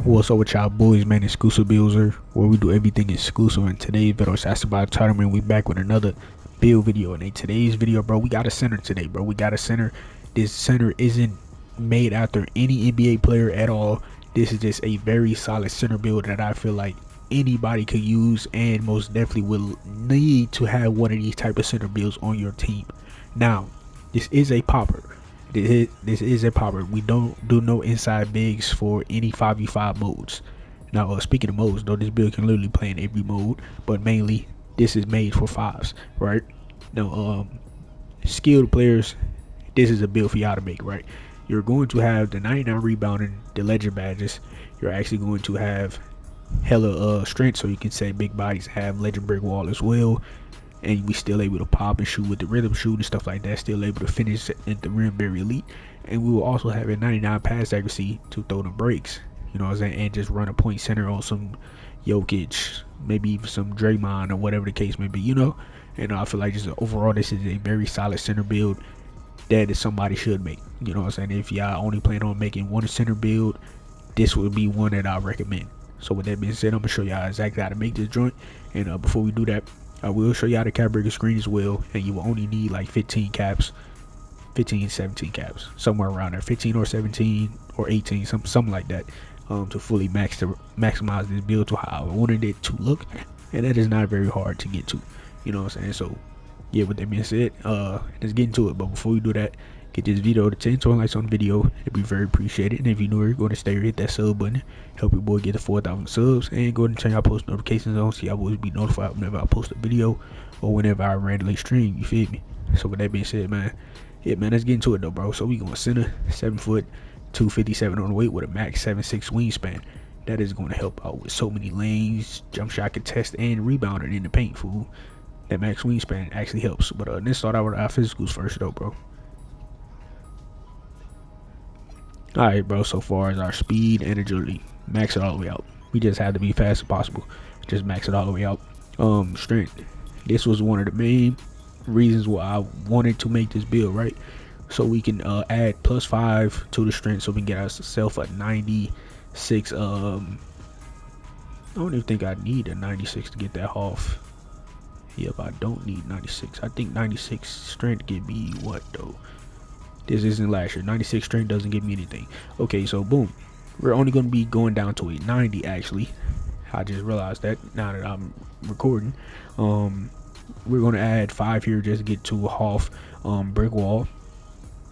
What's up with y'all boys, man? Exclusivebuildz, where we do everything exclusive. And today's video is asked about tournament. We back with another build video. And in today's video, bro, we got a center today, bro. We got a center. This center isn't made after any NBA player at all. This is just a very solid center build that I feel like anybody could use, and most definitely will need to have one of these type of center builds on your team. Now, this is a popper. This is a popper. We don't do no inside bigs for any 5v5 modes. Now, speaking of modes, though, this build can literally play in every mode, but mainly this is made for fives, right? Now, skilled players, this is a build for y'all to make, right? You're going to have the 99 rebounding, the legend badges. You're actually going to have hella strength, so you can say big bodies have legend brick wall as well. And we still able to pop and shoot with the rhythm shoot and stuff like that. Still able to finish at the rim very elite. And we will also have a 99 pass accuracy to throw the breaks. You know what I'm saying? And just run a point center on some Jokic, maybe even some Draymond or whatever the case may be, you know? And I feel like just overall this is a very solid center build that is somebody should make. You know what I'm saying? If y'all only plan on making one center build, this would be one that I recommend. So with that being said, I'm gonna show y'all exactly how to make this joint. And before we do that, I will show y'all the cap breaker screen as well, and you will only need like 15 caps, 15, 17 caps, somewhere around there, 15 or 17 or 18, something like that, to fully maximize this build to how I wanted it to look, and that is not very hard to get to, you know what I'm saying? So yeah, with that being said, let's get into it. But before we do that, get this video to 10 20 likes on the video. It'd be very appreciated. And if you're new here, go to stay here, hit that sub button, help your boy get to 4,000 subs, and go ahead and turn y'all post notifications on so y'all always be notified whenever I post a video or whenever I randomly stream. You feel me? So with that being said, man, yeah, man, let's get into it though, bro. So we going center, 7 foot, 257 on the weight with a max 7'6" wingspan. That is going to help out with so many lanes, jump shot contest, and rebounding in the paint, fool. That max wingspan actually helps. But let's start out with our physicals first though, bro. Alright, bro, so far as our speed and agility, max it all the way out. We just had to be fast as possible. Just max it all the way out. Strength. This was one of the main reasons why I wanted to make this build, right? So we can add +5 to the strength, so we can get ourselves a 96. I don't even think I need a 96 to get that off. Yep, I don't need 96. I think 96 strength give me what though? This isn't last year. 96 strength doesn't give me anything. Okay, so boom. We're only going to be going down to a 90 actually. I just realized that now that I'm recording. We're going to add 5 here just to get to a half brick wall.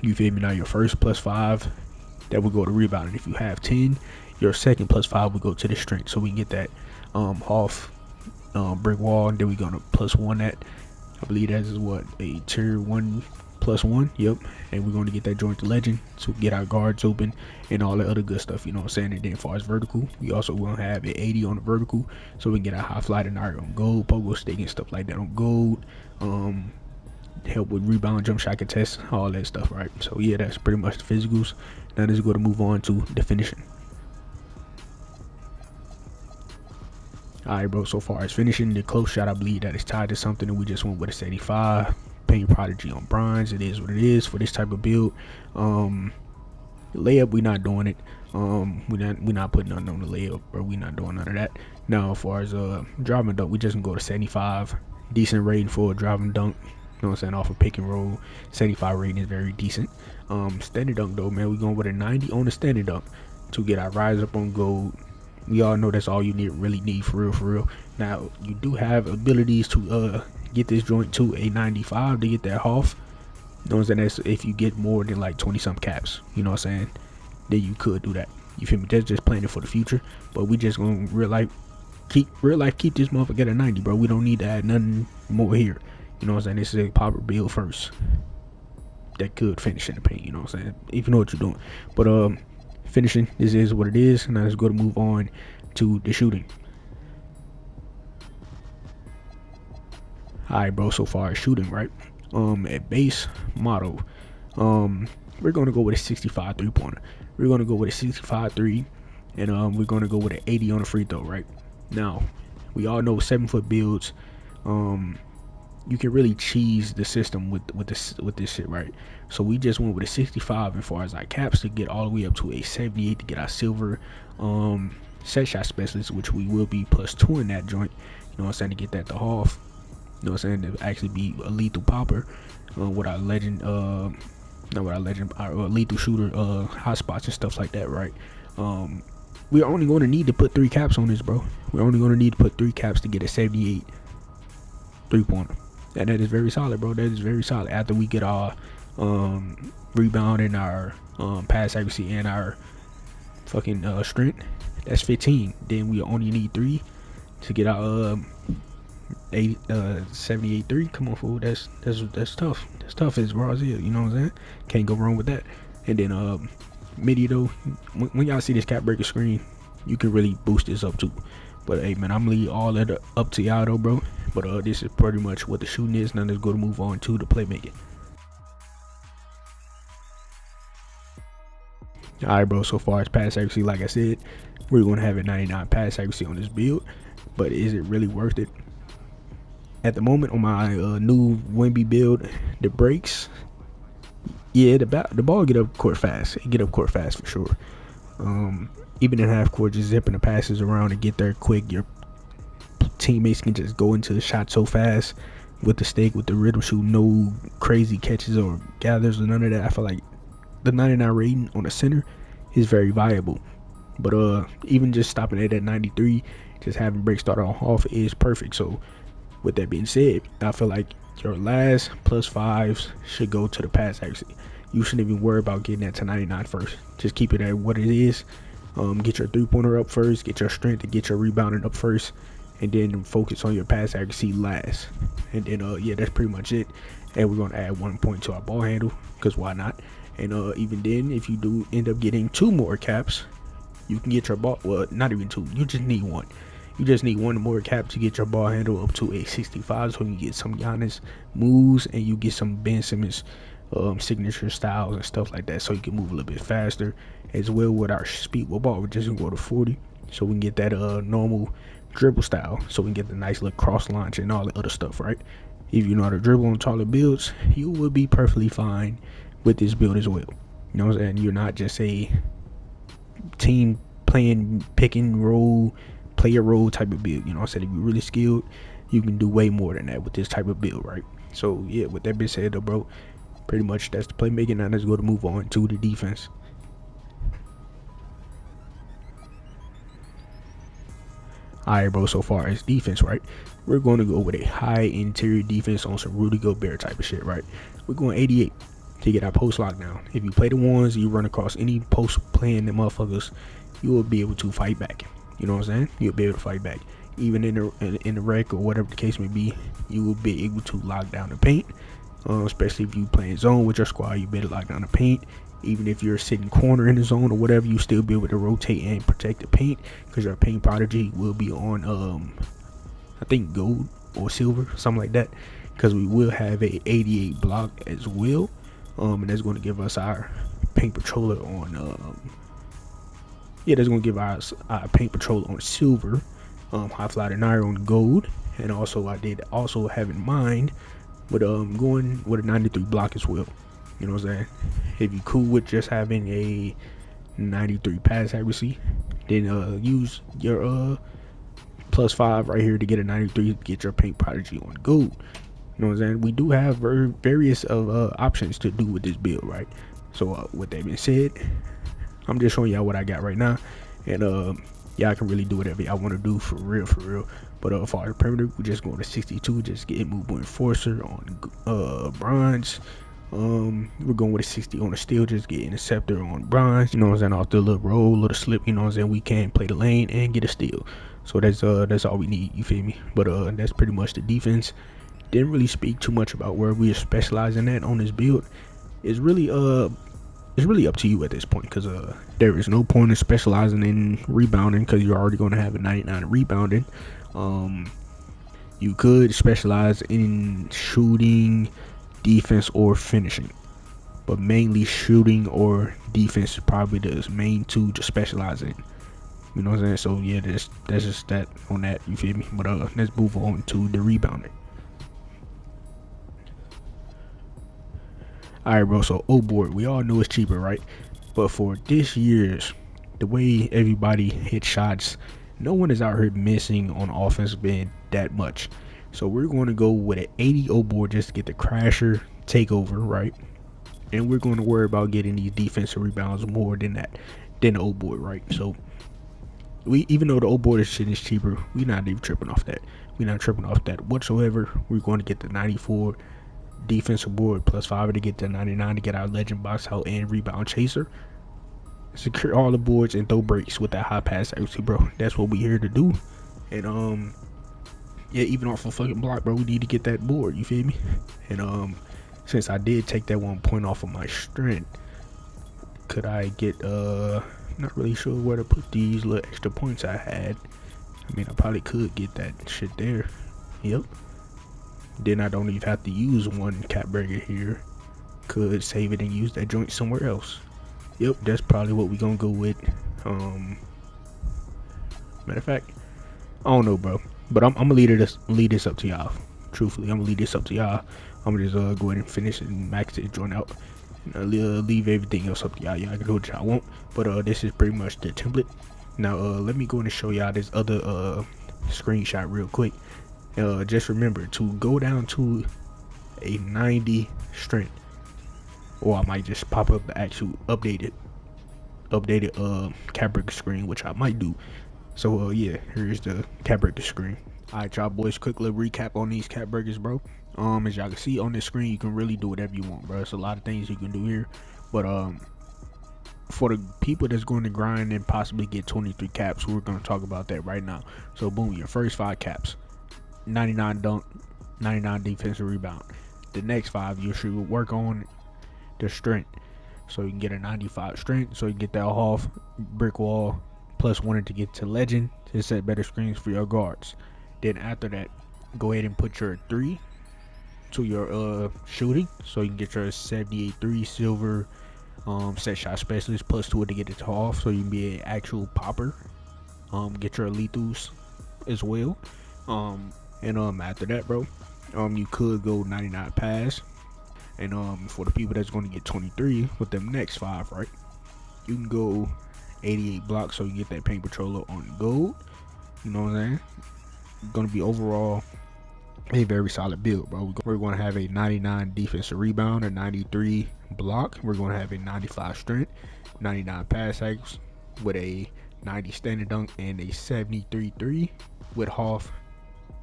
You feel me? Now your first +5, that will go to rebounding. If you have 10, your second +5 will go to the strength. So we can get that half brick wall, and then we're going to +1 that. I believe that is what, a tier 1 +1, yep. And we're going to get that joint to legend to get our guards open and all the other good stuff, you know what I'm saying? And then as far as vertical, we also will have an 80 on the vertical, so we can get our high flight and our gold, pogo stick and stuff like that on gold. Help with rebound, jump shot contest, all that stuff, right? So yeah, that's pretty much the physicals. Now let's go to move on to the finishing. Alright, bro, so far as finishing, the close shot, I believe that is tied to something, and we just went with a 75. Paint prodigy on bronze. It is what it is for this type of build. Layup, we not doing it. We not putting nothing on the layup, bro. We not doing none of that. Now as far as driving dunk, we just gonna go to 75. Decent rating for a driving dunk, you know what I'm saying, off of pick and roll. 75 rating is very decent. Standing dunk though, man, we going with a 90 on the standing dunk to get our rise up on gold. We all know that's all you really need for real. Now you do have abilities to get this joint to a 95 to get that half. You know what I'm saying? That's if you get more than like 20 some caps, you know what I'm saying, then you could do that. You feel me? That's just planning for the future. But we just gonna real life keep this motherfucker at a 90, bro. We don't need to add nothing more here. You know what I'm saying? This is a popper build first that could finish in the paint, you know what I'm saying, if you know what you're doing. But finishing, this is what it is. Now let's go to move on to the shooting. Alright, bro, so far as shooting, right? At base model, we're gonna go with a 65 3-pointer. We're gonna go with a 65 3, and we're gonna go with an 80 on the free throw, right? Now, we all know 7 foot builds, you can really cheese the system with this shit, right? So we just went with a 65 as far as our caps to get all the way up to a 78 to get our silver set shot specialist, which we will be +2 in that joint. You know what I'm saying, to get that to half. You know what I'm saying, to actually be a lethal popper with our legend, not with our legend, our lethal shooter hot spots and stuff like that, right? We're only going to need to put 3 caps on this, bro. We're only going to need to put 3 caps to get a 78 3-pointer. And that is very solid, bro. That is very solid. After we get our rebound and our pass accuracy and our fucking strength, that's 15. Then we only need 3 to get our 78 3. Come on, fool. That's tough. That's tough as raw as hell. You know what I'm saying? Can't go wrong with that. And then midi though, when y'all see this cap breaker screen, you can really boost this up too. But hey, man, I'm gonna leave all that up to y'all though, bro. But this is pretty much what the shooting is. Now let's go to move on to the playmaking. Alright, bro, so far as pass accuracy, like I said, we're gonna have a 99 pass accuracy on this build. But is it really worth it? At the moment on my new Wemby build, the breaks, yeah, the ball get up court fast. It get up court fast for sure. Even in half court, just zipping the passes around and get there quick. Your teammates can just go into the shot so fast with the stick, with the rhythm shoot, no crazy catches or gathers or none of that. I feel like the 99 rating on the center is very viable. But even just stopping it at 93, just having break start on off is perfect. So with that being said, I feel like your last +5s should go to the pass accuracy. You shouldn't even worry about getting that to 99 first. Just keep it at what it is. Get your 3-pointer up first, get your strength and get your rebounding up first, and then focus on your pass accuracy last. And then yeah, that's pretty much it. And we're gonna add 1 point to our ball handle, because why not? And even then, if you do end up getting 2 more caps, you can get your ball, well, not even 2, you just need 1. You just need 1 more cap to get your ball handle up to a 65, so you get some Giannis moves and you get some Ben Simmons signature styles and stuff like that, so you can move a little bit faster. As well with our speed with ball, we're just gonna go to 40, so we can get that normal dribble style, so we can get the nice little cross launch and all the other stuff, right? If you know how to dribble on taller builds, you will be perfectly fine with this build as well. You know what I'm saying? You're not just a team playing pick and roll, player role type of build. You know what I'm saying? If you're really skilled, you can do way more than that with this type of build, right? So yeah, with that being said though, bro, pretty much that's the playmaking. Now let's go to move on to the defense. Alright, bro, so far as defense, right, we're going to go with a high interior defense on some Rudy Gobert type of shit, right? We're going 88 to get our post lockdown. If you play the ones, you run across any post playing the motherfuckers, you will be able to fight back. You know what I'm saying? You'll be able to fight back. Even in the wreck or whatever the case may be, you will be able to lock down the paint. Especially if you playing zone with your squad, you better lock down the paint. Even if you're sitting corner in the zone or whatever, you still be able to rotate and protect the paint, because your paint prodigy will be on I think gold or silver, something like that, because we will have a 88 block as well. And that's going to give us our paint patroller on yeah, that's going to give us our paint patroller on silver, high fly denier on gold. And also I did also have in mind with going with a 93 block as well. You know what I'm saying? If you cool with just having a 93 pass accuracy, then use your +5 right here to get a 93 to get your paint prodigy on gold. You know what I'm saying? We do have various options to do with this build, right? So with that being said, I'm just showing y'all what I got right now, and y'all can really do whatever y'all want to do for real. But for our perimeter, we're just going to 62, just get movable enforcer on bronze. We're going with a 60 on the steal, just get interceptor on bronze. You know what I'm saying? Off the little roll, little slip. You know what I'm saying? We can play the lane and get a steal. So that's all we need. You feel me? But that's pretty much the defense. Didn't really speak too much about where we are specializing at on this build. It's really up to you at this point, because there is no point in specializing in rebounding, because you're already going to have a 99 rebounding. You could specialize in shooting, defense, or finishing, but mainly shooting or defense is probably the main two to specialize in. You know what I'm saying? So yeah, that's just that on that. You feel me? But let's move on to the rebounding. Alright, bro, so O board, we all know it's cheaper, right? But for this year's, the way everybody hit shots, no one is out here missing on offensive end that much. So we're going to go with an 80 O board just to get the crasher takeover, right? And we're going to worry about getting these defensive rebounds more than the O board, right? So we, even though the O board shit is cheaper, we're not even tripping off that. We're not tripping off that whatsoever. We're going to get the 94 defensive board plus 5 to get to 99 to get our legend box out and rebound chaser. Secure all the boards and throw breaks with that high pass accuracy, bro. That's what we here to do. And yeah, even off a fucking block, bro, we need to get that board, you feel me? And since I did take that 1 point off of my strength, could I get not really sure where to put these little extra points I had. I mean, I probably could get that shit there. Yep. Then I don't even have to use one cap breaker here. Could save it and use that joint somewhere else. Yep, that's probably what we gonna go with. Matter of fact, I don't know, bro. But I'm gonna lead this up to y'all. Truthfully, I'm gonna lead this up to y'all. I'm gonna just go ahead and finish it and max it joint out. Leave everything else up to y'all. Y'all can do what y'all want. But this is pretty much the template. Now let me go and show y'all this other screenshot real quick. Just remember to go down to a 90 strength, or I might just pop up the actual updated cap breaker screen, which I might do. So yeah, here's the cap breaker screen. Alright, y'all boys, quick little recap on these cap breakers, bro. As y'all can see on this screen, you can really do whatever you want, bro. It's a lot of things you can do here, but for the people that's going to grind and possibly get 23 caps, we're going to talk about that right now. So boom, your first 5 caps: 99 dunk, 99 defensive rebound. The next 5 you should work on the strength, so you can get a 95 strength, so you get that half brick wall plus 1 to get to legend to set better screens for your guards. Then after that, go ahead and put your 3 to your shooting, so you can get your 78 3 silver set shot specialist plus 2 to get it to half, so you can be an actual popper. Get your lethals as well. And after that, bro, you could go 99 pass. And for the people that's going to get 23 with them next 5, right, you can go 88 blocks, so you get that paint patroller on gold. You know what I'm saying? Going to be overall a very solid build, bro. We're going to have a 99 defensive rebound, a 93 block. We're going to have a 95 strength, 99 pass accuracy with a 90 standing dunk, and a 73 3 with half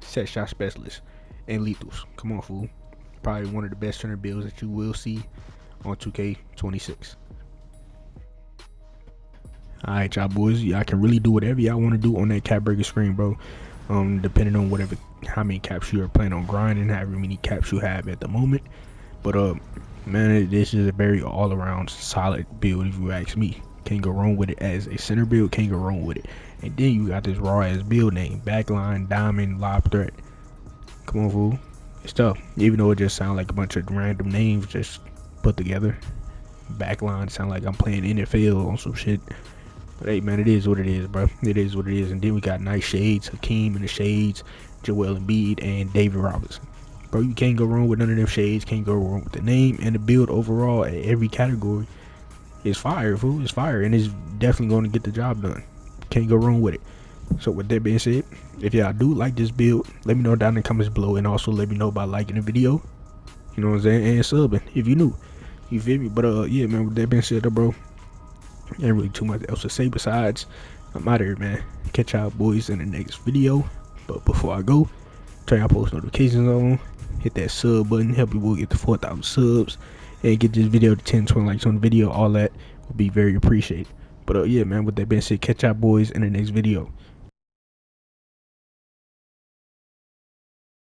set shot specialist and lethals. Come on, fool. Probably one of the best center builds that you will see on 2K26. Alright, y'all boys, y'all can really do whatever y'all want to do on that cap breaker screen, bro. Depending on how many caps you are planning on grinding, however many caps you have at the moment. But man, this is a very all-around solid build if you ask me. Can't go wrong with it as a center build. Can't go wrong with it. And then you got this raw ass build name: backline, diamond, lob threat. Come on, fool. It's tough. Even though it just sounds like a bunch of random names just put together. Backline sound like I'm playing NFL on some shit. But hey, man, it is what it is, bro. It is what it is. And then we got nice shades, Hakeem in the shades, Joel Embiid, and David Robinson. Bro, you can't go wrong with none of them shades. Can't go wrong with the name, and the build overall at every category is fire, fool. It's fire, and it's definitely going to get the job done. Can't go wrong with it. So with that being said, if y'all do like this build, let me know down in the comments below, and also let me know by liking the video. You know what I'm saying? And subbing if you new. You feel me? But yeah, man, with that being said, bro, ain't really too much else to say besides I'm out of here, man. Catch y'all boys in the next video. But before I go, turn y'all post notifications on, hit that sub button, help your boy get to 4,000 subs, and get this video to 10, 20 likes on the video. All that would be very appreciated. But yeah, man, with that being said, catch y'all boys in the next video.